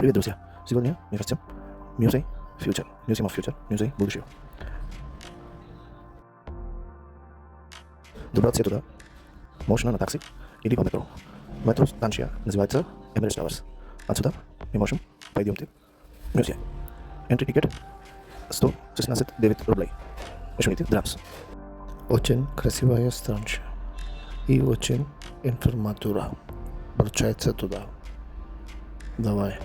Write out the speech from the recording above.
Привет, друзья! Сегодня мы растем Музей Future, Museum of Future, музей будущего. Добраться туда можно на такси или по метро. Метро станция называется Emirates Towers. Отсюда мы можем пойдемте в музей. Entry ticket 169 рублей. Извините, драмс. Очень красивая станция и очень информатура. Обращается туда. Давай.